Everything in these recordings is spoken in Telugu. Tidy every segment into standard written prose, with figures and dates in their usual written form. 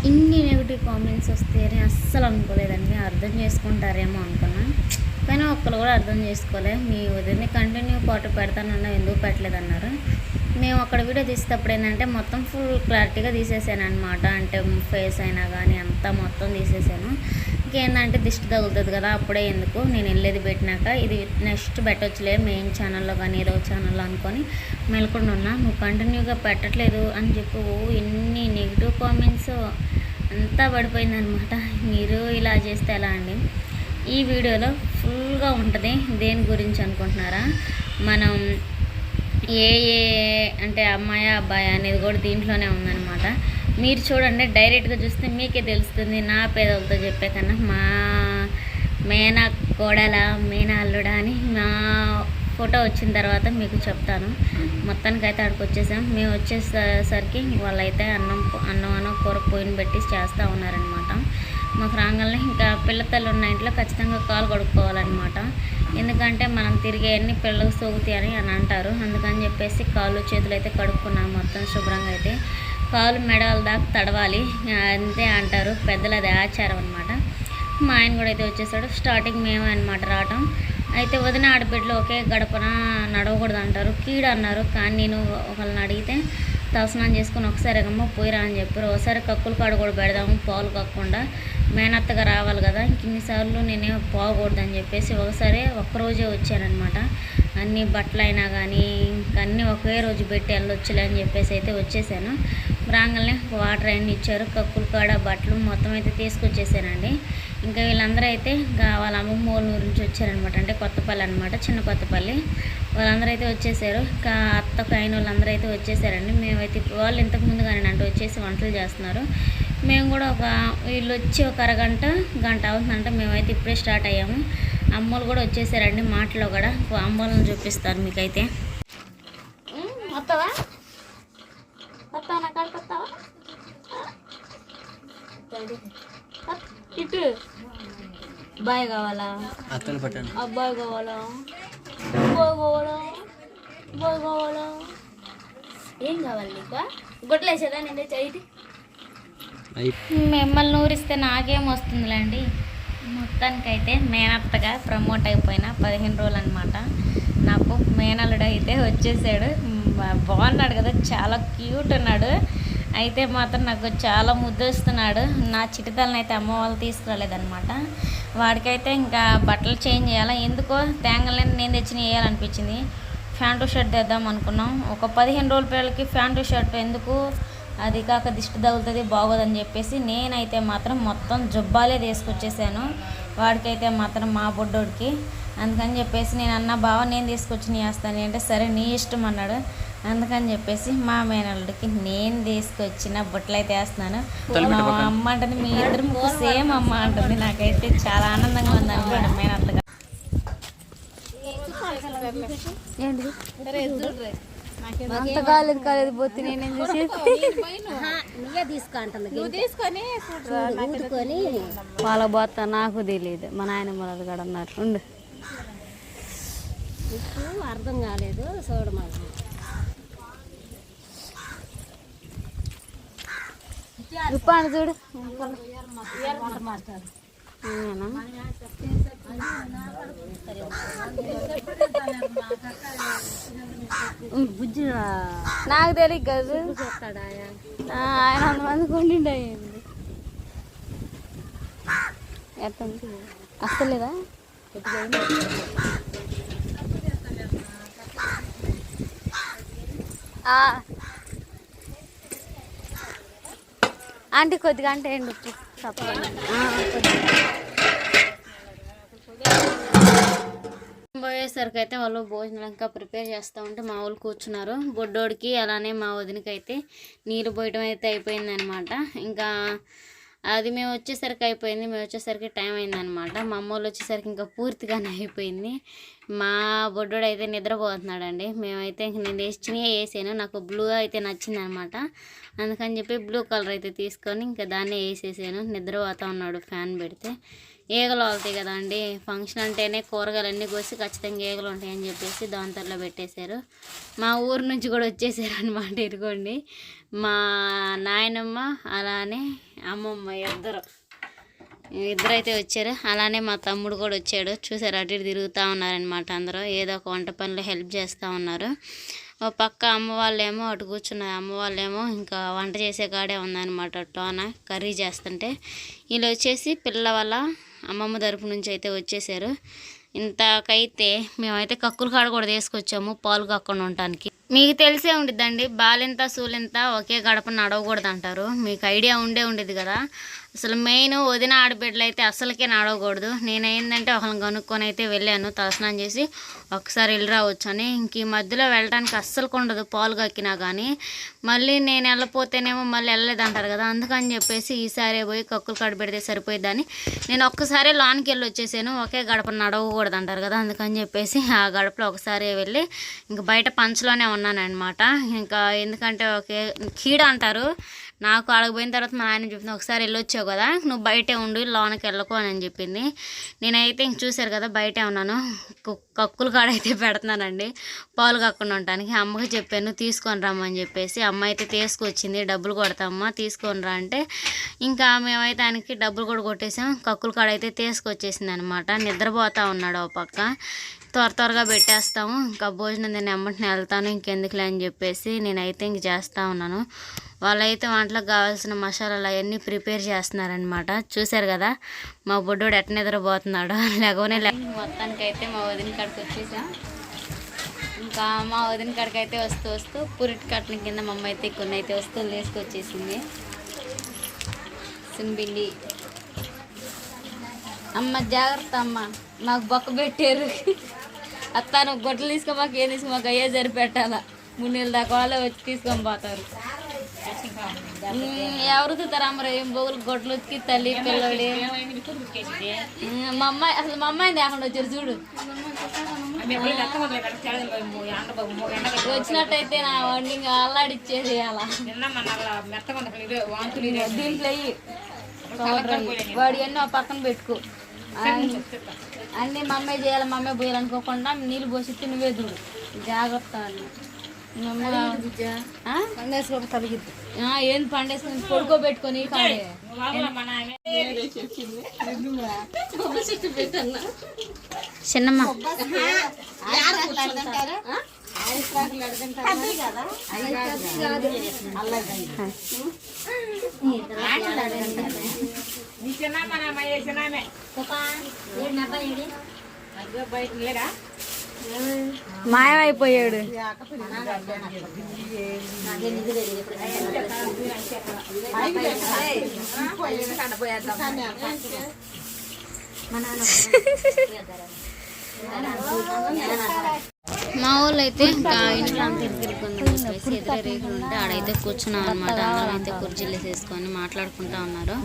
ఇన్ని నెగిటివ్ కామెంట్స్ వస్తాయని అస్సలు అనుకోలేదండి. అర్థం చేసుకుంటారేమో అనుకున్నా, కానీ ఒక్కరు కూడా అర్థం చేసుకోలే. మీ వదిలిని కంటిన్యూ పాటు పెడతానన్నా ఎందుకు పెట్టలేదన్నారు. మేము అక్కడ వీడియో తీసేటప్పుడు ఏంటంటే మొత్తం ఫుల్ క్లారిటీగా తీసేసాను అనమాట. అంటే ఫేస్ అయినా కానీ అంతా మొత్తం తీసేసాను. ఇంకేంటంటే దిష్టి తగులుతుంది కదా, అప్పుడే ఎందుకు నేను వెళ్ళేది పెట్టినాక ఇది నెక్స్ట్ పెట్టొచ్చులే మెయిన్ ఛానల్లో కానీ ఏదో ఛానల్లో అనుకొని మెలకుండా ఉన్నా. నువ్వు కంటిన్యూగా పెట్టట్లేదు అని చెప్పి ఎన్ని నెగిటివ్ కామెంట్స్ అంతా పడిపోయిందనమాట. మీరు ఇలా చేస్తే ఎలా అండి? ఈ వీడియోలో ఫుల్గా ఉంటుంది. దేని గురించి అనుకుంటున్నారా? మనం ఏ అంటే అమ్మాయి అబ్బాయి అనేది కూడా దీంట్లోనే ఉందన్నమాట. మీరు చూడండి, డైరెక్ట్గా చూస్తే మీకే తెలుస్తుంది. నా పేదలతో చెప్పే కన్నా మా మేనా కోడల మేనా అల్లుడా అని మా ఫోటో వచ్చిన తర్వాత మీకు చెప్తాను. మొత్తానికి అయితే అక్కడికి వచ్చేసాం. మేము వచ్చేసరికి వాళ్ళైతే అన్నం కూర పొయ్యిని పెట్టి చేస్తూ ఉన్నారనమాట. మాకు రాగానే ఇంకా పిల్లతల్లి ఉన్న ఇంట్లో ఖచ్చితంగా కాలు కడుక్కోవాలన్నమాట. ఎందుకంటే మనం తిరిగే అన్ని పిల్లలకు సోగుతాయి అని అంటారు. అందుకని చెప్పేసి కాళ్ళు చేతులు అయితే కడుక్కున్నాను మొత్తం శుభ్రంగా. అయితే కాలు మెడల దాకా తడవాలి అంతే అంటారు పెద్దలు, అది ఆచారం అనమాట. మా ఆయన కూడా అయితే వచ్చేసాడు. స్టార్టింగ్ మేమే అనమాట రావటం. అయితే వదిన ఆడబిడ్డలు ఒకే గడపన నడవకూడదు అంటారు, కీడు అన్నారు. కానీ నేను ఒకళ్ళని అడిగితే తలస్నానం చేసుకుని ఒకసారి ఎగమ్మ పోయిరా అని చెప్పారు. ఒకసారి కక్కులు కాడ కూడా పెడదాము పాలు కక్కకుండా, మేనత్తగా రావాలి కదా, ఇంకిన్నిసార్లు నేనే పోకూడదని చెప్పేసి ఒకసారి ఒక్కరోజే వచ్చానమాట. అన్ని బట్టలు అయినా కానీ అన్నీ ఒకే రోజు పెట్టి వెళ్ళొచ్చులే అని చెప్పేసి అయితే వచ్చేసాను. రాగానే వాటర్ అన్నీ ఇచ్చారు, కక్కులు కాడ బట్టలు మొత్తం అయితే తీసుకొచ్చేసానండి. ఇంకా వీళ్ళందరూ అయితే ఇంకా వాళ్ళ అమ్మమ్మ వాళ్ళ ఊరి నుంచి వచ్చారనమాట. అంటే కొత్తపల్లి అనమాట, చిన్న కొత్తపల్లి. వాళ్ళందరూ అయితే వచ్చేసారు. ఇంకా అత్తకు అయిన వాళ్ళందరూ అయితే వచ్చేసారండి. మేమైతే వాళ్ళు ఇంతకుముందు కానీ అంటే వచ్చేసి వంటలు చేస్తున్నారు. మేము కూడా వీళ్ళు వచ్చి ఒక అరగంట గంట అవుతుందంటే మేమైతే ఇప్పుడే స్టార్ట్ అయ్యాము. అమ్మలు కూడా వచ్చేసారండి. మాటలో కూడా అమ్మలను చూపిస్తారు మీకైతే. వస్తావా వస్తావా నా కాడికి వస్తావా? ఇటు అబ్బాయి కావాలా, అబ్బాయి కావాలా, అబ్బాయి కావాలా, అబ్బాయి కావాలా, ఏం కావాలి నీకు? గొడ్లు వేసేదా నేను చైతి మిమ్మల్ని ఊరిస్తే నాకేం వస్తుందిలేండి. మొత్తానికైతే మేనత్తగా ప్రమోట్ అయిపోయిన 15 రోజులు అనమాట. నాకు మేనల్లుడు అయితే వచ్చేసాడు. బాగున్నాడు కదా, చాలా క్యూట్ ఉన్నాడు. అయితే మాత్రం నాకు చాలా ముద్దొస్తున్నాడు. నా చిటితలను అయితే అమ్మ వాళ్ళు తీసుకురాలేదనమాట. వాడికైతే ఇంకా బట్టలు చేంజ్ చేయాలి. ఎందుకో తేంగలేని నేను తెచ్చిన వేయాలనిపించింది. ప్యాంటు షర్ట్ తెద్దాం అనుకున్నాం. ఒక 15 రోజుల పిల్లలకి ప్యాంటు షర్ట్ ఎందుకు, అది కాక దిష్టి తగులుతుంది బాగోదని చెప్పేసి నేనైతే మాత్రం మొత్తం జుబ్బాలే తీసుకొచ్చేసాను. వాడికైతే మాత్రం మా బొడ్డోడికి. అందుకని చెప్పేసి నేను అన్న బావ నేను తీసుకొచ్చి వేస్తాను అంటే సరే నీ ఇష్టం అన్నాడు. అందుకని చెప్పేసి మా మేనల్లుడికి నేను తీసుకొచ్చిన బొట్టలు అయితే వేస్తున్నాను. మా అమ్మ అంటుంది మీ ఇద్దరు సేమ్ అమ్మ అంటుంది. నాకైతే చాలా ఆనందంగా ఉంది అనమాట మేనత్తగా. అంత కాలేదు కాలేదు పోతే నేనేం చూసి వాళ్ళకి పోతా నాకు తెలియదు. మా నాయనమ్మ వాళ్ళు కూడా అన్నారు ఉండు అర్థం కాలేదు చూడమని. ఉప్పాను చూడు నాకు తెలియదు కదా, ఆయన 100 మంది కొండిండి అయ్యింది. ఎట్టుంది అస్తలేదా? ఆంటీ కొద్దిగా అంటే ఏంటి పోయేసరికి అయితే వాళ్ళు భోజనం ఇంకా ప్రిపేర్ చేస్తూ ఉంటే మా వాళ్ళు కూర్చున్నారు. బొడ్డోడికి అలానే మా వదినకి అయితే నీరు పోయటం అయితే అయిపోయింది అనమాట. ఇంకా అది మేము వచ్చేసరికి అయిపోయింది. మేము వచ్చేసరికి టైం అయిందనమాట. మా అమ్మ వాళ్ళు వచ్చేసరికి ఇంకా పూర్తిగానే అయిపోయింది. మా బొడ్డోడు అయితే నిద్రపోతున్నాడండి. మేమైతే నేను వేసాను. నాకు బ్లూ అయితే నచ్చింది అనమాట. అందుకని చెప్పి బ్లూ కలర్ అయితే తీసుకొని ఇంకా దాన్నే వేసేసాను. నిద్రపోతూ ఉన్నాడు ఫ్యాన్ పెడితే. ఈగలు అవుతాయి కదండి, ఫంక్షన్ అంటేనే కూరగాయలన్నీ కోసి ఖచ్చితంగా ఈగలు ఉంటాయని చెప్పేసి దోంతరలో పెట్టేశారు. మా ఊరు నుంచి కూడా వచ్చేసారు అనమాట. ఇదిగోండి మా నాయనమ్మ అలానే అమ్మమ్మ ఇద్దరైతే వచ్చారు. అలానే మా తమ్ముడు కూడా వచ్చాడు. చూసారు, అటు ఇటు తిరుగుతూ ఉన్నారనమాట. అందరూ ఏదో ఒక వంట పనిలో హెల్ప్ చేస్తూ ఉన్నారు. ఓ పక్క అమ్మ వాళ్ళేమో అటు కూర్చున్నారు. అమ్మ వాళ్ళేమో ఇంకా వంట చేసే కాడే ఉందన్నమాట. టోన కర్రీ చేస్తుంటే వీళ్ళు వచ్చేసి పిల్లల వల్ల అమ్మమ్మ తరపు నుంచి అయితే వచ్చేసారు. ఇంతకైతే మేమైతే కక్కుల కాడ కూడా తీసుకొచ్చాము పాలు కక్కకుండా ఉండటానికి. మీకు తెలిసే ఉండిద్దండి, బాలింత సూలింత ఒకే గడప నడవకూడదు అంటారు. మీకు ఐడియా ఉండేది కదా. అసలు మెయిన్ వదిన ఆడబిడ్డలు అయితే అస్సలకే నడవకూడదు. నేనేందంటే ఒకరిని కనుక్కొని అయితే వెళ్ళాను, తలస్నానం చేసి ఒకసారి వెళ్ళి రావచ్చు అని. ఇంక ఈ మధ్యలో వెళ్ళడానికి అస్సలు ఉండదు పాలు కక్కినా కానీ. మళ్ళీ నేను వెళ్ళపోతేనేమో మళ్ళీ వెళ్ళలేదు అంటారు కదా, అందుకని చెప్పేసి ఈసారి పోయి కక్కులు కాడ పెడితే సరిపోయిద్దని నేను ఒక్కసారి లోనికి వెళ్ళి వచ్చేసాను. ఒకే గడప నడవకూడదు అంటారు కదా, అందుకని చెప్పేసి ఆ గడపలో ఒకసారి వెళ్ళి ఇంక బయట పంచలోనే ఉన్నానమాట. ఇంకా ఎందుకంటే ఒకే కీడ అంటారు. నాకు అడగపోయిన తర్వాత మా ఆయన చెప్పింది, ఒకసారి వెళ్ళొచ్చావు కదా నువ్వు బయటే ఉండి లోనకి వెళ్ళకు అని చెప్పింది. నేనైతే ఇంక చూశారు కదా బయటే ఉన్నాను. కక్కులు కాడైతే పెడుతున్నానండి పాలు కక్కకుండా ఉండటానికి. అమ్మకి చెప్పాను తీసుకొని రమ్మని చెప్పేసి. అమ్మ అయితే తీసుకొచ్చింది. డబ్బులు కొడతామ్మా తీసుకొని రా అంటే ఇంకా మేమైతే ఆయనకి డబ్బులు కూడా కొట్టేసాం. కక్కులు కాడైతే తీసుకొచ్చేసింది అనమాట. నిద్రపోతూ ఉన్నాడు ఓ పక్క. త్వరగా పెట్టేస్తాము, ఇంకా భోజనం నేను ఎమ్మటిని వెళ్తాను ఇంకెందుకులే అని చెప్పేసి నేనైతే ఇంక చేస్తూ ఉన్నాను. వాళ్ళైతే వంటలకు కావాల్సిన మసాలాలు అవన్నీ ప్రిపేర్ చేస్తున్నారనమాట. చూశారు కదా మా బొడ్డోడు ఎట్ట నిద్రపోతున్నాడు. మొత్తానికి అయితే మా వదిన కాడికి వచ్చేసాం. ఇంకా మా వదిన కాడికి అయితే వస్తూ పురిటి కట్ల కింద మా అమ్మ అయితే కొన్ని అయితే వస్తువులు తీసుకొచ్చేసింది. సున్బిండి అమ్మ జాగ్రత్త అమ్మ, మాకు బొక్క పెట్టారు. అత్తాను గొడ్డలు తీసుకో, మాకు ఏం తీసుకో, మాకు అయ్యే సరిపెట్టాలా. 3 నెలల దాకా వాళ్ళే వచ్చి తీసుకొని పోతారు. ఎవరు తితారమ్మ ఏం బొగులు గొడ్డలు ఉతికి తల్లి పిల్లడి. మా అమ్మాయి అసలు మా అమ్మాయిని లేకుండా వచ్చారు చూడు. వచ్చినట్టయితే నా వండి ఇంకా అల్లాడిచ్చేది అలా దీంట్లో వాడు ఎన్నో పక్కన పెట్టుకో అన్నీ మమ్మే చేయాలి మమ్మే పోయాలనుకోకుండా నీళ్ళు పోసి నువ్వే దూడు జాగ్రత్త అని. ఏంది పండేసుకొని పడుకోబెట్టుకొని చిన్నమ్మ మాయమైపోయాడు. మా ఊళ్ళో అయితే ఇంకా ఇంట్లో అంత తిరుగుతుందని చెప్పేసి ఎదురే రేకులు ఉంటే ఆడైతే కూర్చున్నాం అనమాట. అందరం అయితే కుర్చీలు వేసేసుకొని మాట్లాడుకుంటా ఉన్నారు.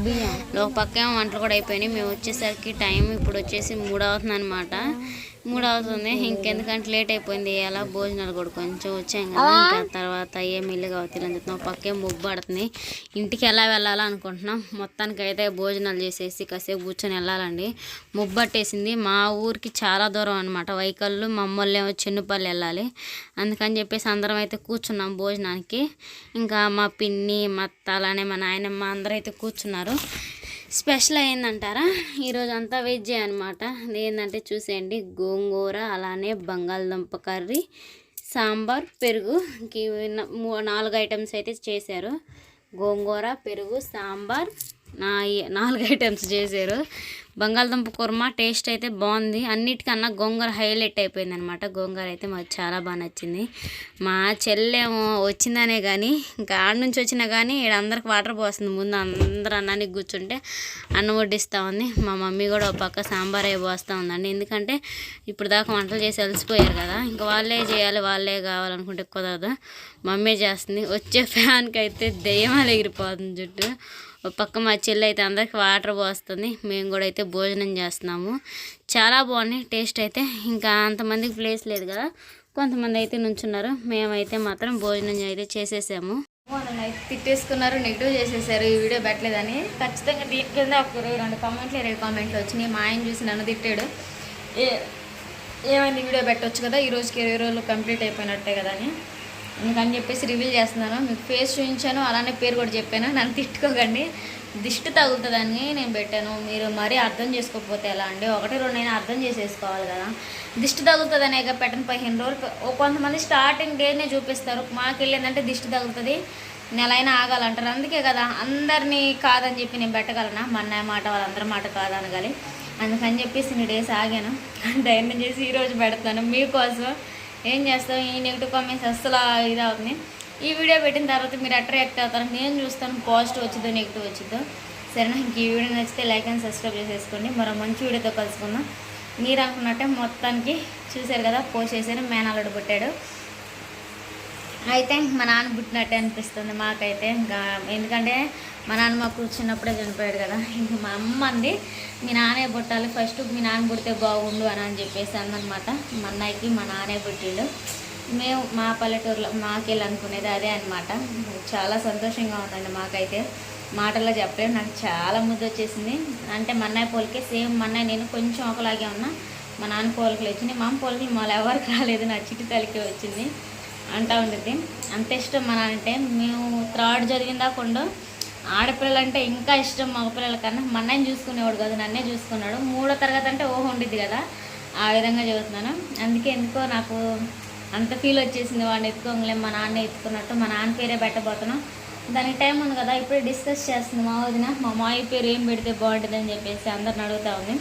ఒక పక్క ఏమో వంటలు కూడా అయిపోయినాయి. మేము వచ్చేసరికి టైం ఇప్పుడు వచ్చేసి 3 అవుతుంది అనమాట. 3 అవుతుంది. ఇంకెందుకంటే లేట్ అయిపోయింది. అలా భోజనాలు కూడా కొంచెం వచ్చాం కదా, ఇంకా తర్వాత ఏమి ఇల్లు కావచ్చు అని చెప్తున్నాం. పక్కే ముగ్గు పడుతుంది. ఇంటికి ఎలా వెళ్ళాలా అనుకుంటున్నాం. మొత్తానికి అయితే భోజనాలు చేసేసి కాసేపు కూర్చొని వెళ్ళాలండి. ముగ్గు పట్టేసింది. మా ఊరికి చాలా దూరం అనమాట. వైకల్లు మా అమ్మోళ్ళు ఏమో చెన్నుపల్లి వెళ్ళాలి. అందుకని చెప్పేసి అందరం అయితే కూర్చున్నాం భోజనానికి. ఇంకా మా పిన్ని మా అత్త అలానే మా నాయనమ్మ అందరూ అయితే కూర్చున్నారు. స్పెషల్ ఏందంటారా, ఈరోజు అంతా వెజ్జే అనమాట. ఏంటంటే చూసేయండి, గోంగూర అలానే బంగాళదుంప కర్రీ, సాంబార్, పెరుగు. 4 ఐటమ్స్ అయితే చేశారు. గోంగూర, పెరుగు, సాంబార్, 4 ఐటమ్స్ చేశారు. బంగాళదుంప కుర్మా టేస్ట్ అయితే బాగుంది. అన్నిటికన్నా గోంగూర హైలైట్ అయిపోయింది అనమాట. గోంగూర అయితే మాకు చాలా బాగా నచ్చింది. మా చెల్లెమో వచ్చిందనే కానీ ఇంకా ఆడ నుంచి వచ్చినా కానీ ఇక్కడ అందరికి వాటర్ పోస్తుంది. ముందు అందరూ అన్నానికి కూర్చుంటే అన్నం వడ్డిస్తూ ఉంది. మా మమ్మీ కూడా ఒక పక్క సాంబార్ అయి పోస్తూ ఉందండి. ఎందుకంటే ఇప్పుడు దాకా వంటలు చేసి అలసిపోయారు కదా, ఇంకా వాళ్ళే చేయాలి, వాళ్ళే కావాలనుకుంటే కుదరదు. మమ్మీ చేస్తుంది. వచ్చే ఫ్యాన్కి అయితే దెయ్యమాలు ఎగిరిపోతుంది జుట్టు. ఒక పక్క మా చెల్లి అయితే అందరికి వాటర్ పోస్తుంది. మేము కూడా అయితే భోజనం చేస్తున్నాము. చాలా బాగున్నాయి టేస్ట్ అయితే. ఇంకా అంతమందికి ప్లేస్ లేదు కదా, కొంతమంది అయితే నుంచున్నారు. మేమైతే మాత్రం భోజనం అయితే చేసేసాము. నన్ను అయితే తిట్టేసుకున్నారు, నెగిటివ్ చేసేసారు ఈ వీడియో పెట్టలేదని. ఖచ్చితంగా దీని కింద ఒక 2 కామెంట్లు 2 కామెంట్లు వచ్చినాయి. మా ఆయన చూసి నన్ను తిట్టాడు, ఏమైంది వీడియో పెట్టవచ్చు కదా, ఈ రోజుకి 20 రోజులు కంప్లీట్ అయిపోయినట్టే కదా అని. అందుకని చెప్పేసి రివీల్ చేస్తున్నాను. మీకు ఫేస్ చూపించాను, అలానే పేరు కూడా చెప్పాను. నన్ను తిట్టుకోకండి, దిష్టి తగులుతుందని నేను పెట్టాను. మీరు మరీ అర్థం చేసుకోకపోతే ఎలా అండి, 1-2 అయినా అర్థం చేసేసుకోవాలి కదా. దిష్టి తగులుతుందనే పెట్టను 15 రోజులు. కొంతమంది స్టార్టింగ్ డేనే చూపిస్తారు, మాకు వెళ్ళేందంటే దిష్టి తగులుతుంది నెల అయినా ఆగాలంటారు. అందుకే కదా అందరినీ కాదని చెప్పి నేను పెట్టగలనా, మా అన్నయ్య మాట వాళ్ళందరి మాట కాదనగాలి. అందుకని చెప్పేసి 2 డేస్ ఆగాను, ధైర్యం చేసి ఈరోజు పెడతాను మీకోసం. ఏం చేస్తాం, ఈ నెగిటివ్ కామెంట్స్ అస్సలు ఇది అవుతుంది. ఈ వీడియో పెట్టిన తర్వాత మీరు అట్రాక్ట్ అవుతారు, నేను చూస్తాను పాజిటివ్ వచ్చిందో నెగిటివ్ వచ్చిందో. సరేనా, ఇంక ఈ వీడియో నచ్చితే లైక్ అండ్ సబ్స్క్రైబ్ చేసేసుకోండి. మరో మంచి వీడియోతో కలుసుకుందాం. మీరు అనుకున్నట్టే మొత్తానికి చూశారు కదా, పోస్ట్ చేశాను, మేనల్లుడు పుట్టాడు. అయితే మా నాన్న పుట్టినట్టే అనిపిస్తుంది మాకైతే. ఇంకా ఎందుకంటే మా నాన్న మాకు చిన్నప్పుడే చనిపోయాడు కదా. ఇంక మా అమ్మ అంది మీ నాన్నే పుట్టాలి ఫస్ట్, మీ నాన్న పుడితే బాగుండు అని చెప్పేసి అందనమాట. మా అన్నయ్యకి మా నాన్నే పుట్టిండు. మేము మా పల్లెటూరులో మాకెళ్ళి అనుకునేది అదే అనమాట. చాలా సంతోషంగా ఉందండి మాకైతే, మాటల్లో చెప్పలేదు. నాకు చాలా ముద్ద వచ్చేసింది. అంటే మా అన్నయ్య పోలికే సేమ్, మా అన్నయ్య నేను కొంచెం ఒకలాగే ఉన్నా. మా నాన్న పోలికలు వచ్చినాయి, మా అమ్మ పోలికలు మళ్ళీ ఎవరికి రాలేదు, నా చిట్టి తల్లికి వచ్చింది అంటూ ఉంటుంది. అంత ఇష్టం మన అంటే. మేము 3rd జరిగిందాకుండా ఆడపిల్లలంటే ఇంకా ఇష్టం మగపిల్లల కన్నా. మా అన్నయ్యని చూసుకునేవాడు కాదు, నన్నే చూసుకున్నాడు. 3వ తరగతి అంటే ఓహో ఉండిద్ది కదా, ఆ విధంగా చదువుతున్నాను. అందుకే ఎందుకో నాకు అంత ఫీల్ వచ్చేసింది, వాడిని ఎత్తుకోగలేం మా నాన్న ఎత్తుకున్నట్టు. మా నాన్న పేరే పెట్టబోతున్నాం, దానికి టైం ఉంది కదా. ఇప్పుడే డిస్కస్ చేస్తుంది మా వదిన, మా మావి పేరు ఏం పెడితే బాగుంటుంది అని చెప్పేసి అందరిని అడుగుతూ ఉంది.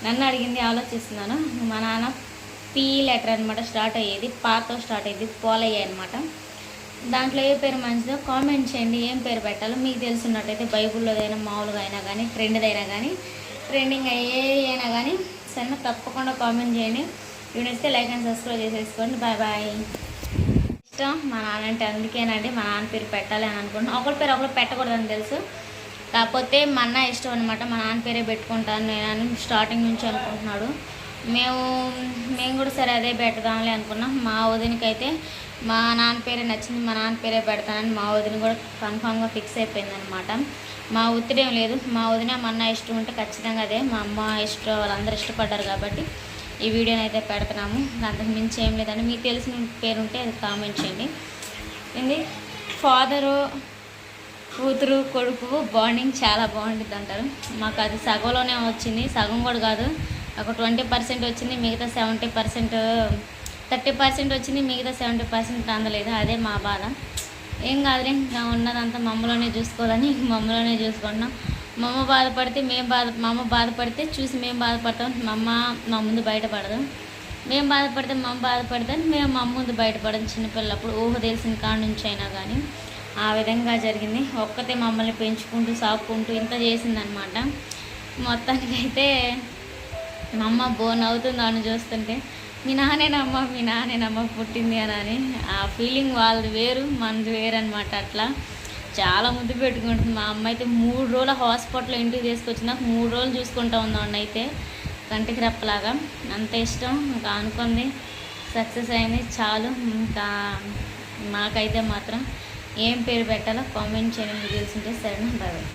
నన్ను అడిగింది, ఆలోచిస్తున్నాను. మా నాన్న పీ లెటర్ అనమాట స్టార్ట్ అయ్యేది, పాతో స్టార్ట్ అయ్యేది, పోలయ్యాయి అనమాట. దాంట్లో ఏ పేరు మంచిదో కామెంట్ చేయండి, ఏం పేరు పెట్టాలో మీకు తెలుసున్నట్టయితే. బైబుల్లోదైనా మామూలుగా అయినా కానీ, ట్రెండ్దైనా కానీ, ట్రెండింగ్ అయినా కానీ సరే తప్పకుండా కామెంట్ చేయండి. వీడియో ఇస్తే లైక్ అండ్ సబ్స్క్రైబ్ చేసేసుకోండి. Bye bye. ఇష్టం మా నాన్న అంటే, అందుకేనండి మా నాన్న పేరు పెట్టాలి అని అనుకుంటున్నాను. ఒకరి పేరు ఒకరు పెట్టకూడదని తెలుసు, కాకపోతే మా అన్న ఇష్టం అనమాట. మా నాన్న పేరే పెట్టుకుంటాను నేను స్టార్టింగ్ నుంచి అనుకుంటున్నాడు. మేము కూడా సరే అదే పెడదాంలే అనుకున్నాం. మా వదినకైతే మా నాన్న పేరే నచ్చింది, మా నాన్న పేరే పెడతానని మా వదిన కూడా కన్ఫామ్గా ఫిక్స్ అయిపోయిందనమాట. మా ఒత్తిడేం లేదు, మా వదిన మా అన్న ఇష్టం ఉంటే ఖచ్చితంగా అదే. మా అమ్మ ఇష్టం, వాళ్ళందరూ ఇష్టపడ్డారు కాబట్టి ఈ వీడియోని అయితే పెడుతున్నాము. అంతకు మించి ఏం లేదండి. మీకు తెలిసిన పేరు ఉంటే అది కామెంట్ చేయండి. ఏంది ఫాదరు కూతురు కొడుకు బాండింగ్ చాలా బాగుంటుంది అంటారు. మాకు అది సగంలోనే వచ్చింది, సగం కూడా కాదు, ఒక 20% వచ్చింది, మిగతా 70%, 30% వచ్చింది, మిగతా 70% అందలేదు. అదే మా బాధ. ఏం కాదులే, ఇంకా ఉన్నదంతా మమ్మలోనే చూసుకోవాలని మమ్మలోనే చూసుకుంటున్నాం. మా అమ్మ బాధపడితే మా అమ్మ బాధపడితే చూసి మేము బాధపడతాం. మా అమ్మ మా ముందు బయటపడదు, మేము బాధపడితే మా అమ్మ బాధపడతాం, మేము మా ముందు బయటపడడం. చిన్నపిల్లప్పుడు ఊహ తెలిసిన కాడ నుంచి అయినా కానీ ఆ విధంగా జరిగింది. ఒక్కతే మమ్మల్ని పెంచుకుంటూ సాక్కుంటూ ఇంత చేసిందనమాట. మొత్తానికైతే మా అమ్మ నవ్వుతుంది అని చూస్తుంటే, మీ నాన్నేనమ్మ పుట్టింది అని. ఆ ఫీలింగ్ వాళ్ళది వేరు, మనది వేరు అనమాట. అట్లా చాలా ముద్దు పెట్టుకుంటుంది. మా అమ్మ అయితే 3 రోజుల హాస్పిటల్లో ఇంటికి తీసుకొచ్చినాక 3 రోజులు చూసుకుంటూ ఉందండి. అయితే కంటికి రెప్పలాగా అంత ఇష్టం. ఇంకా అనుకుంది, సక్సెస్ అయింది, చాలు. ఇంకా మాకైతే మాత్రం ఏం పేరు పెట్టాలో కామెంట్ చేయండి, మీకు తెలిసింటే. సరేనా, బాయ్.